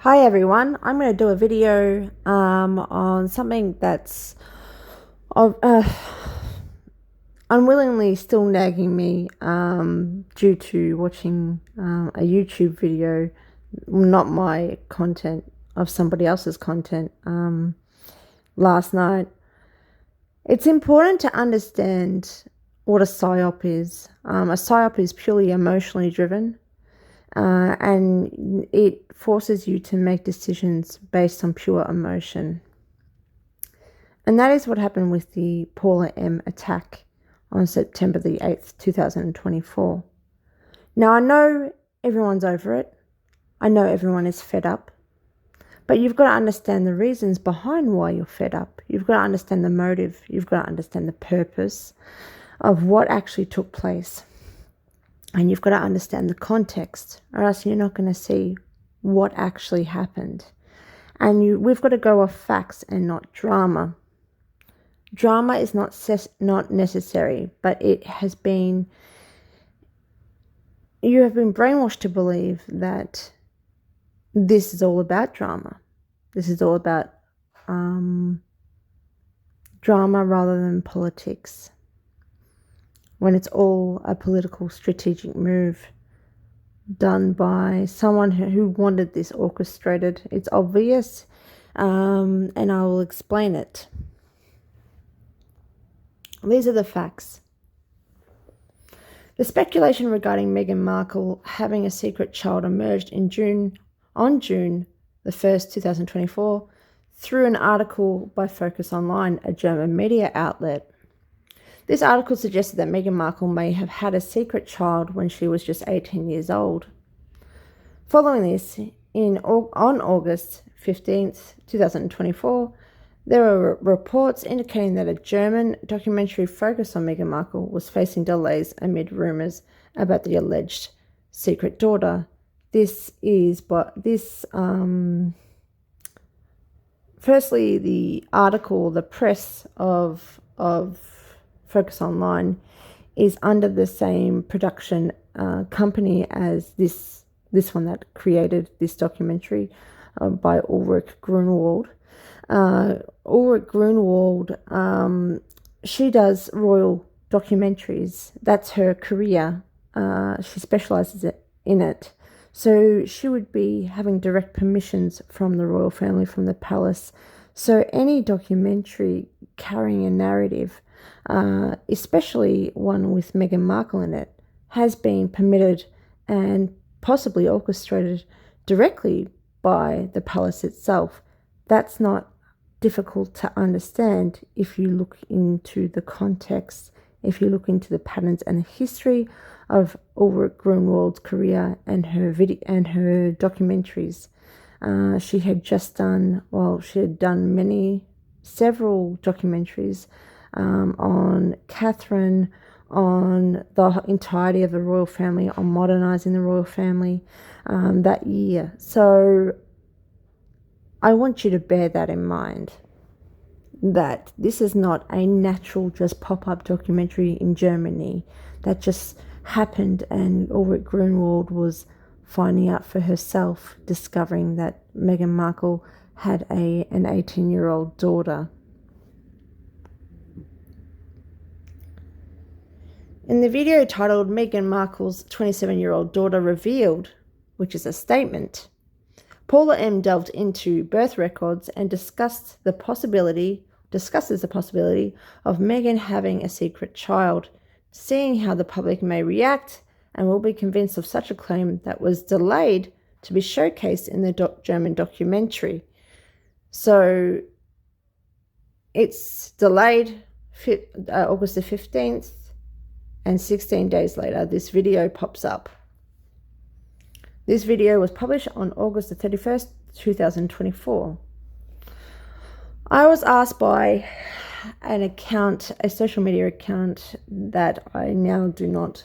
Hi everyone, I'm going to do a video on something that's unwillingly still nagging me due to watching a YouTube video, not my content, of somebody else's content last night. It's important to understand what a psyop is. A psyop is purely emotionally driven. And it forces you to make decisions based on pure emotion. And that is what happened with the Paula M. attack on September the 8th, 2024. Now, I know everyone's over it. I know everyone is fed up. But you've got to understand the reasons behind why you're fed up. You've got to understand the motive. You've got to understand the purpose of what actually took place. And you've got to understand the context, or else you're not going to see what actually happened. And we've got to go off facts and not drama. Drama is not necessary, but you have been brainwashed to believe that this is all about drama. This is all about drama rather than politics. When it's all a political strategic move done by someone who wanted this orchestrated. It's obvious, and I will explain it. These are the facts. The speculation regarding Meghan Markle having a secret child emerged on June the 1st, 2024, through an article by Focus Online, a German media outlet. This article suggested that Meghan Markle may have had a secret child when she was just 18 years old. Following this, on August 15th, 2024, there were reports indicating that a German documentary focused on Meghan Markle was facing delays amid rumours about the alleged secret daughter. Firstly, the article, the press of Focus Online is under the same production company as this one that created this documentary by Ulrich Grunwald. Ulrich Grunwald, she does royal documentaries. That's her career. She specializes in it. So she would be having direct permissions from the royal family, from the palace. So any documentary carrying a narrative, especially one with Meghan Markle in it, has been permitted and possibly orchestrated directly by the palace itself. That's not difficult to understand if you look into the context, if you look into the patterns and the history of Ulrich Grunwald's career and her documentaries. She had done several documentaries on Catherine, on the entirety of the royal family, on modernizing the royal family that year. So I want you to bear that in mind, that this is not a natural just pop-up documentary in Germany that just happened and Ulrich Grunwald was finding out for herself, discovering that Meghan Markle had an 18-year-old daughter. In the video titled Meghan Markle's 27-year-old daughter revealed, which is a statement, Paula M. delved into birth records and discusses the possibility of Meghan having a secret child, seeing how the public may react, and will be convinced of such a claim that was delayed to be showcased in the German documentary. So it's delayed August the 15th, and 16 days later, this video pops up. This video was published on August the 31st, 2024. I was asked by a social media account that I now do not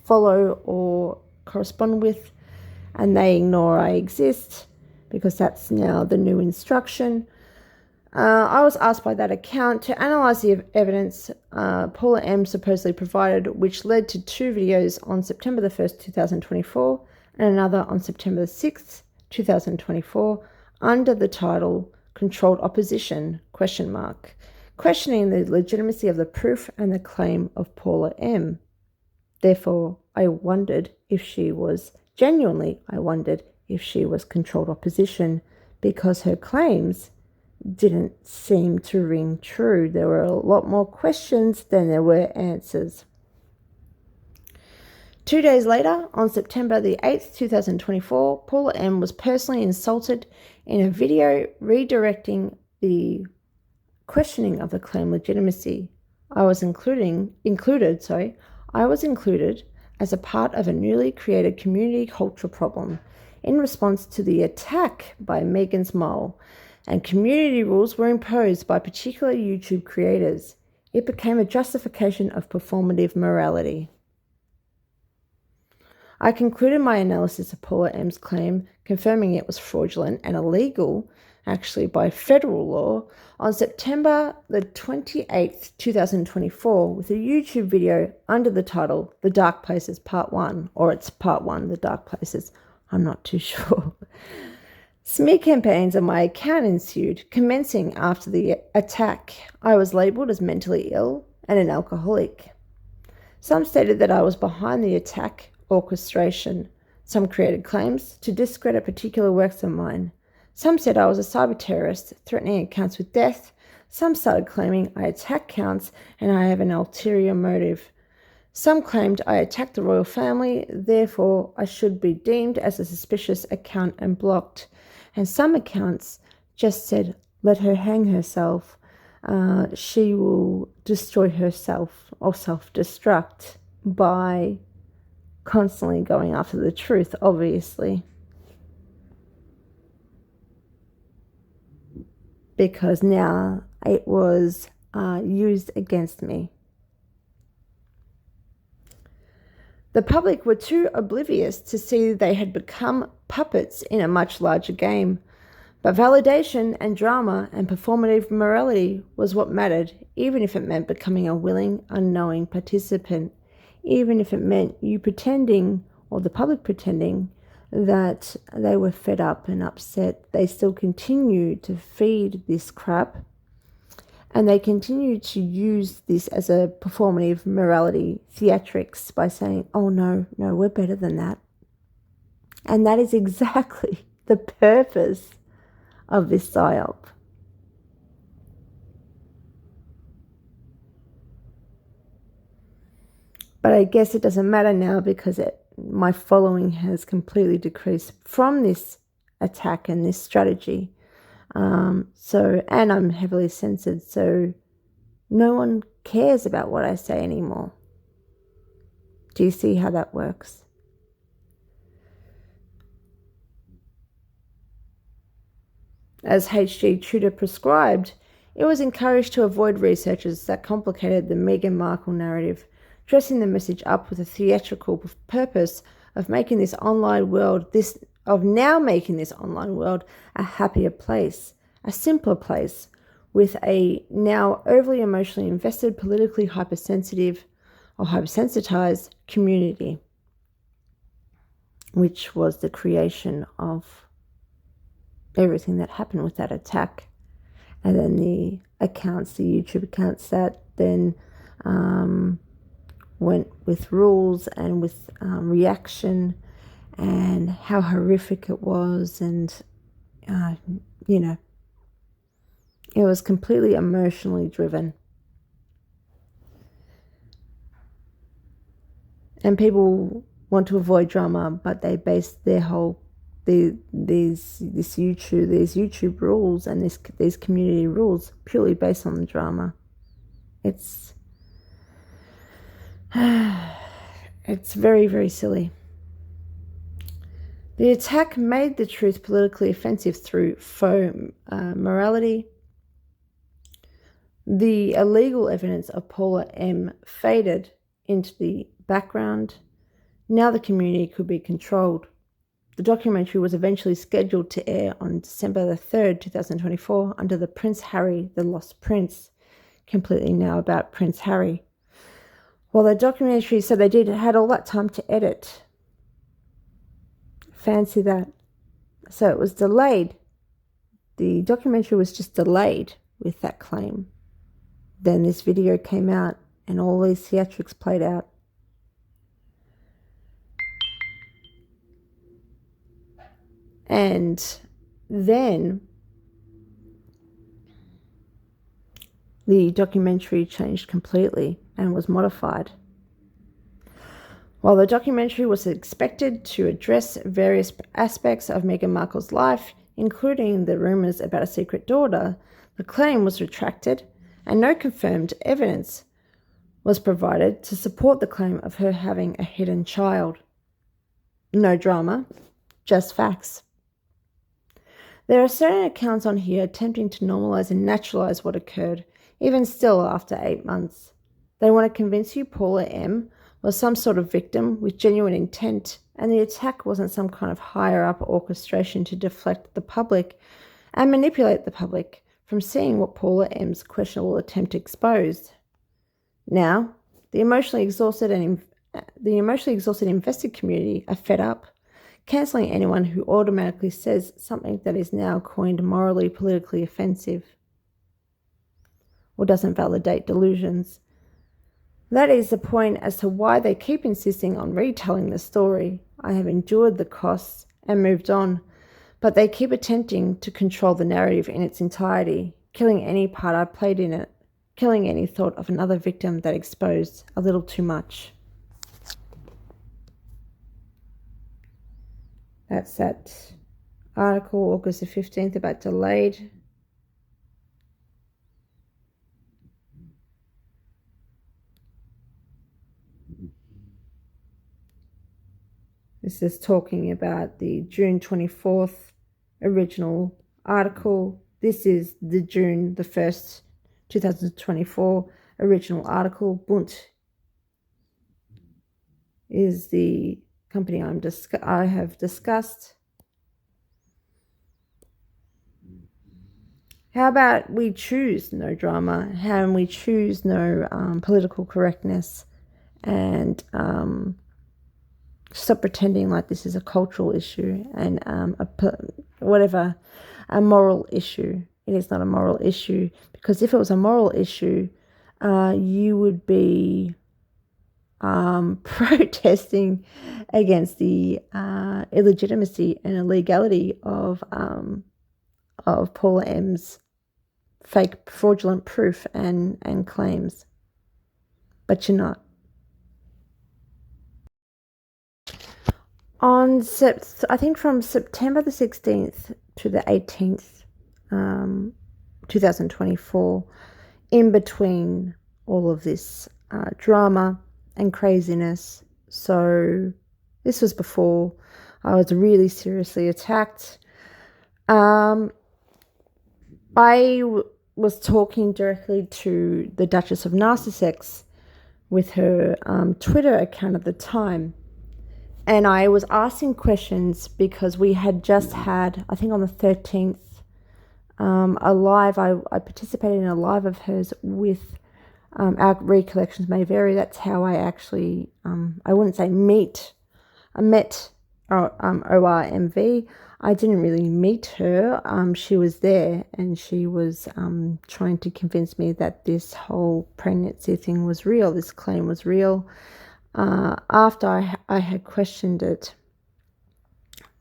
follow or correspond with, and they ignore I exist because that's now the new instruction. I was asked by that account to analyse the evidence Paula M. supposedly provided, which led to two videos on September the 1st, 2024, and another on September the 6th, 2024, under the title Controlled Opposition, ? Questioning the legitimacy of the proof and the claim of Paula M. Therefore, I wondered if she was controlled opposition, because her claims didn't seem to ring true. There were a lot more questions than there were answers. 2 days later, on September the 8th, 2024, Paula M. was personally insulted in a video redirecting the questioning of the claim legitimacy. I was included as a part of a newly created community culture problem in response to the attack by Megan's Mole, and community rules were imposed by particular YouTube creators. It became a justification of performative morality. I concluded my analysis of Paula M.'s claim, confirming it was fraudulent and illegal, actually by federal law, on September the 28th, 2024, with a YouTube video under the title The Dark Places Part 1, or it's Part 1, The Dark Places, I'm not too sure. Smear campaigns on my account ensued, commencing after the attack. I was labelled as mentally ill and an alcoholic. Some stated that I was behind the attack, orchestration. Some created claims to discredit particular works of mine. Some said I was a cyber terrorist, threatening accounts with death. Some started claiming I attack counts and I have an ulterior motive. Some claimed I attacked the royal family, therefore I should be deemed as a suspicious account and blocked. And some accounts just said, let her hang herself. She will destroy herself or self-destruct by constantly going after the truth, obviously. Because now it was used against me. The public were too oblivious to see they had become puppets in a much larger game. But validation and drama and performative morality was what mattered, even if it meant becoming a willing, unknowing participant. Even if it meant you pretending, or the public pretending, that they were fed up and upset. They still continue to feed this crap, and they continue to use this as a performative morality theatrics by saying, oh no, we're better than that. And that is exactly the purpose of this Psyop. But I guess it doesn't matter now, because my following has completely decreased from this attack and this strategy. And I'm heavily censored, so no one cares about what I say anymore. Do you see how that works? As H.G. Tudor prescribed, it was encouraged to avoid researches that complicated the Meghan Markle narrative, dressing the message up with a theatrical purpose of making this online world a happier place, a simpler place, with a now overly emotionally invested, politically hypersensitive or hypersensitized community, which was the creation of everything that happened with that attack. And then the YouTube accounts that then went with rules and with reaction and how horrific it was, and it was completely emotionally driven. And people want to avoid drama, but they base their whole these YouTube rules and these community rules purely based on the drama. It's very, very silly. The attack made the truth politically offensive through faux morality. The illegal evidence of Paula M. faded into the background. Now the community could be controlled. The documentary was eventually scheduled to air on December the 3rd, 2024, under the Prince Harry, the Lost Prince, completely now about Prince Harry. Well, the documentary said they had all that time to edit. Fancy that. So it was delayed. The documentary was just delayed with that claim. Then this video came out and all these theatrics played out. And then the documentary changed completely and was modified. While the documentary was expected to address various aspects of Meghan Markle's life, including the rumours about a secret daughter, the claim was retracted and no confirmed evidence was provided to support the claim of her having a hidden child. No drama, just facts. There are certain accounts on here attempting to normalise and naturalise what occurred, even still after 8 months. They want to convince you Paula M was some sort of victim with genuine intent, and the attack wasn't some kind of higher-up orchestration to deflect the public and manipulate the public from seeing what Paula M's questionable attempt exposed. Now, the emotionally exhausted invested community are fed up, cancelling anyone who automatically says something that is now coined morally, politically offensive or doesn't validate delusions. That is the point as to why they keep insisting on retelling the story. I have endured the costs and moved on, but they keep attempting to control the narrative in its entirety, killing any part I played in it, killing any thought of another victim that exposed a little too much. That's that article, August the 15th, about delayed. This is talking about the June 24th original article. This is the June the 1st, 2024 original article. Bunt is the company I have discussed. How about we choose no drama? How we choose no political correctness, and stop pretending like this is a cultural issue and a moral issue. It is not a moral issue, because if it was a moral issue, you would be protesting against the illegitimacy and illegality of Paula M's fake fraudulent proof and claims. But you're not. I think from September the 16th to the 18th, 2024, in between all of this drama and craziness. So this was before I was really seriously attacked. I was talking directly to the Duchess of Narcissex with her Twitter account at the time. And I was asking questions because we had just had, I think on the 13th, a live. I participated in a live of hers with our recollections may vary. That's how I actually, I wouldn't say meet. I met ORMV. I didn't really meet her. She was there and she was trying to convince me that this whole pregnancy thing was real. This claim was real. After I had questioned it,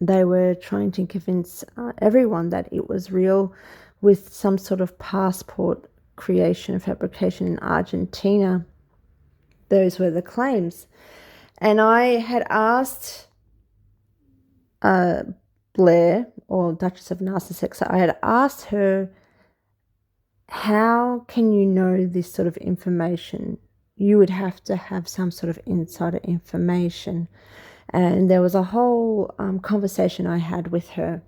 they were trying to convince everyone that it was real with some sort of passport creation, fabrication in Argentina. Those were the claims. And I had asked Blair, or Duchess of Narcissex, I had asked her, how can you know this sort of information? You would have to have some sort of insider information. And there was a whole conversation I had with her.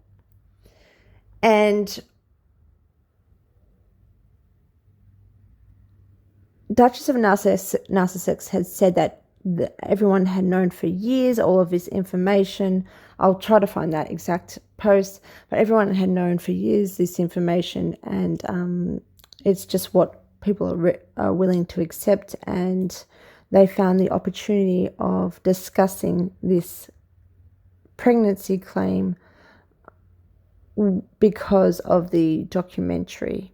And Duchess of Narcissex had said that everyone had known for years all of this information. I'll try to find that exact post, but everyone had known for years this information, and it's just what people are willing to accept, and they found the opportunity of discussing this pregnancy claim because of the documentary.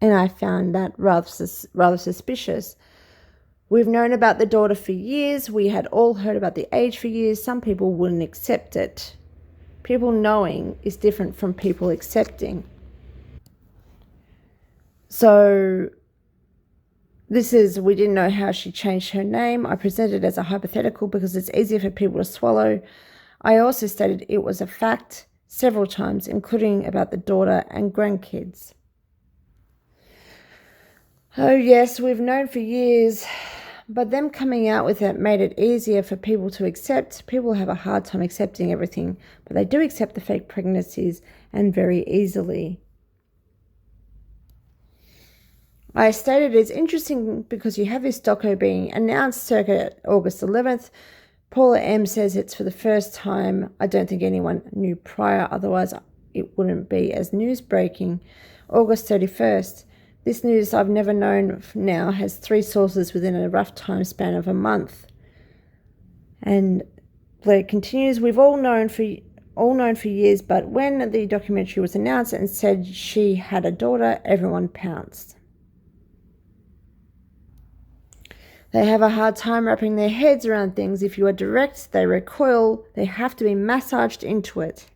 And I found that rather suspicious. We've known about the daughter for years. We had all heard about the age for years. Some people wouldn't accept it. People knowing is different from people accepting. So we didn't know how she changed her name. I presented it as a hypothetical because it's easier for people to swallow. I also stated it was a fact several times, including about the daughter and grandkids. Oh yes, we've known for years, but them coming out with it made it easier for people to accept. People have a hard time accepting everything, but they do accept the fake pregnancies, and very easily. I stated it's interesting because you have this doco being announced circa August 11th. Paula M says it's for the first time. I don't think anyone knew prior, otherwise it wouldn't be as news breaking. August 31st. This news I've never known now has 3 sources within a rough time span of a month. And Blair continues, we've all known for years, but when the documentary was announced and said she had a daughter, everyone pounced. They have a hard time wrapping their heads around things. If you are direct, they recoil. They have to be massaged into it.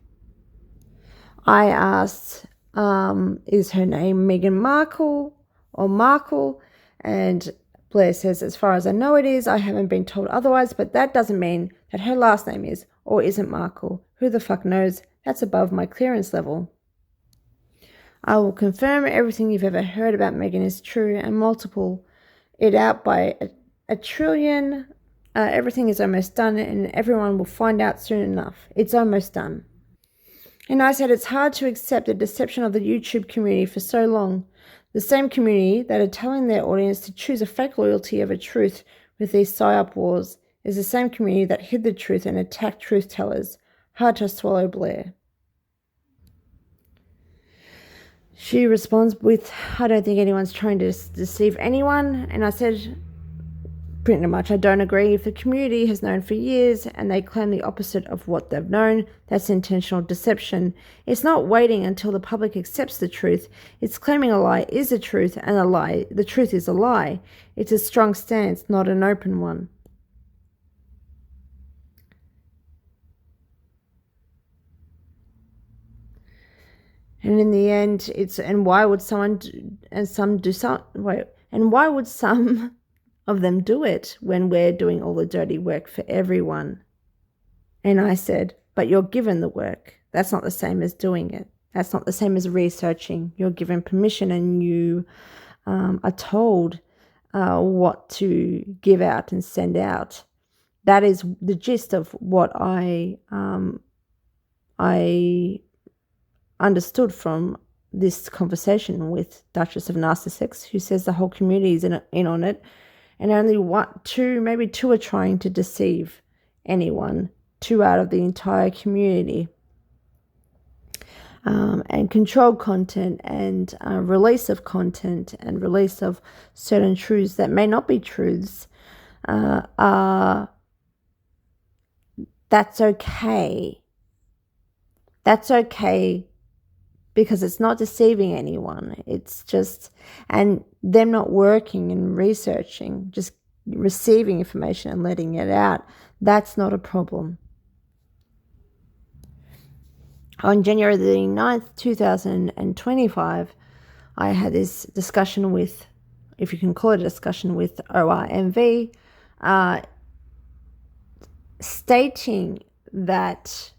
I asked, is her name Meghan Markle or Markle? And Blair says, as far as I know it is. I haven't been told otherwise, but that doesn't mean that her last name is or isn't Markle. Who the fuck knows? That's above my clearance level. I will confirm everything you've ever heard about Meghan is true and multiple it out by a trillion. Everything is almost done and everyone will find out soon enough. It's almost done. And I said it's hard to accept the deception of the YouTube community for so long. The same community that are telling their audience to choose a fake loyalty over truth with these Psyop wars is the same community that hid the truth and attacked truth tellers. Hard to swallow, Blair. She responds with, I don't think anyone's trying to deceive anyone. And I said, pretty much, I don't agree. If the community has known for years and they claim the opposite of what they've known, that's intentional deception. It's not waiting until the public accepts the truth. It's claiming a lie is a truth and the truth is a lie. It's a strong stance, not an open one. And in the end, why would some of them do it when we're doing all the dirty work for everyone? And I said, but you're given the work. That's not the same as doing it. That's not the same as researching. You're given permission and you are told what to give out and send out. That is the gist of what I understood from this conversation with Duchess of Narcissex, who says the whole community is in on it, and only maybe two are trying to deceive anyone. 2 out of the entire community. And controlled content and release of content and release of certain truths that may not be truths. That's okay. That's okay because it's not deceiving anyone. It's just, and them not working and researching, just receiving information and letting it out, that's not a problem. On January the 9th, 2025, I had this discussion with, if you can call it a discussion, with ORMV, stating that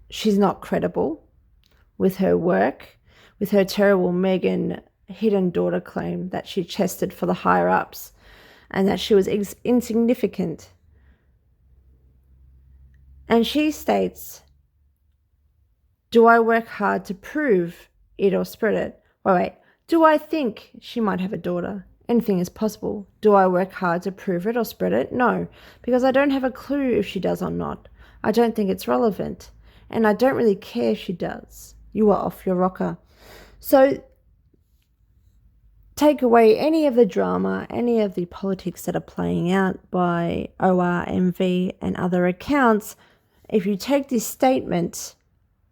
she's not credible with her work, with her terrible Meghan hidden daughter claim that she chested for the higher-ups and that she was insignificant. And she states, do I work hard to prove it or spread it? Wait. Do I think she might have a daughter? Anything is possible. Do I work hard to prove it or spread it? No, because I don't have a clue if she does or not. I don't think it's relevant. And I don't really care if she does. You are off your rocker. So take away any of the drama, any of the politics that are playing out by ORMV and other accounts. if you take this statement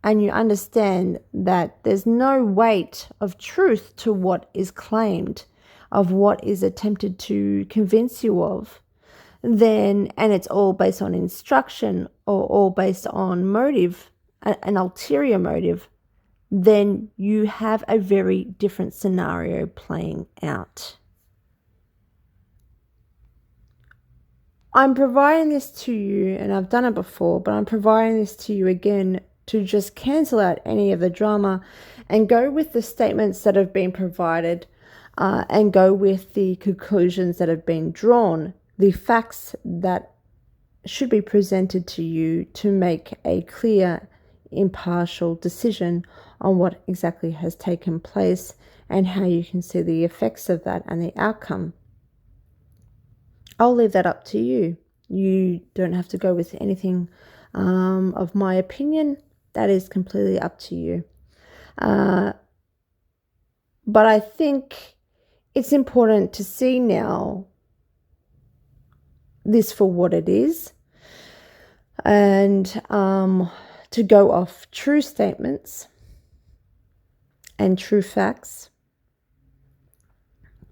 and you understand that there's no weight of truth to what is claimed, of what is attempted to convince you of, then, and it's all based on instruction or all based on motive, an ulterior motive, then you have a very different scenario playing out. I'm providing this to you, and I've done it before, but I'm providing this to you again to just cancel out any of the drama and go with the statements that have been provided, and go with the conclusions that have been drawn, the facts that should be presented to you to make a clear, impartial decision on what exactly has taken place and how you can see the effects of that and the outcome. I'll leave that up to you. You don't have to go with anything of my opinion. That is completely up to you. But I think it's important to see now this for what it is, and to go off true statements and true facts,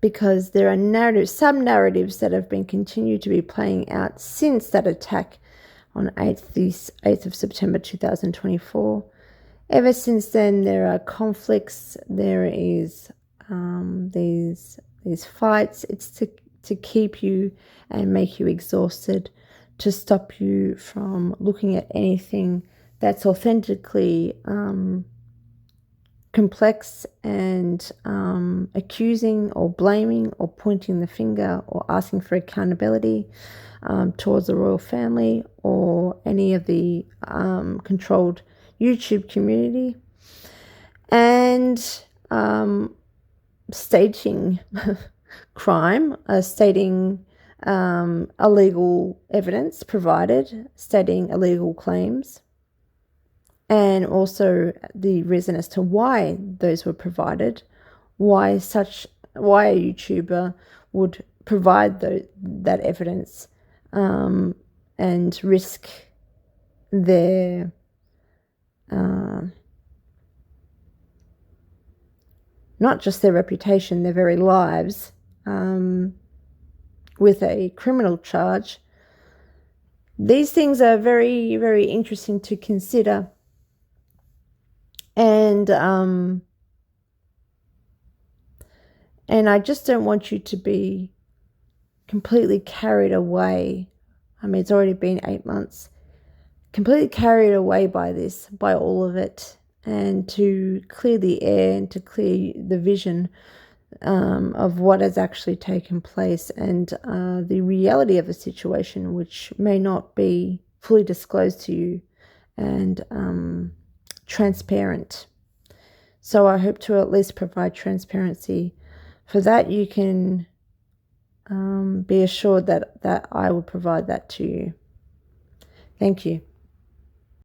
because there are narratives, some narratives that have been continued to be playing out since that attack on 8th of September 2024. Ever since then, there are conflicts, there is these fights. It's to keep you and make you exhausted, to stop you from looking at anything that's authentically complex and accusing or blaming or pointing the finger or asking for accountability towards the royal family or any of the controlled YouTube community, and stating crime, stating illegal evidence provided, stating illegal claims, and also the reason as to why those were provided, why a YouTuber would provide that evidence and risk their not just their reputation, their very lives, with a criminal charge. These things are very, very interesting to consider. And I just don't want you to be completely carried away. I mean, it's already been 8 months. Completely carried away by this, by all of it, and to clear the air and to clear the vision of what has actually taken place and the reality of the situation, which may not be fully disclosed to you and transparent. So I hope to at least provide transparency. For that, you can be assured that I will provide that to you. Thank you.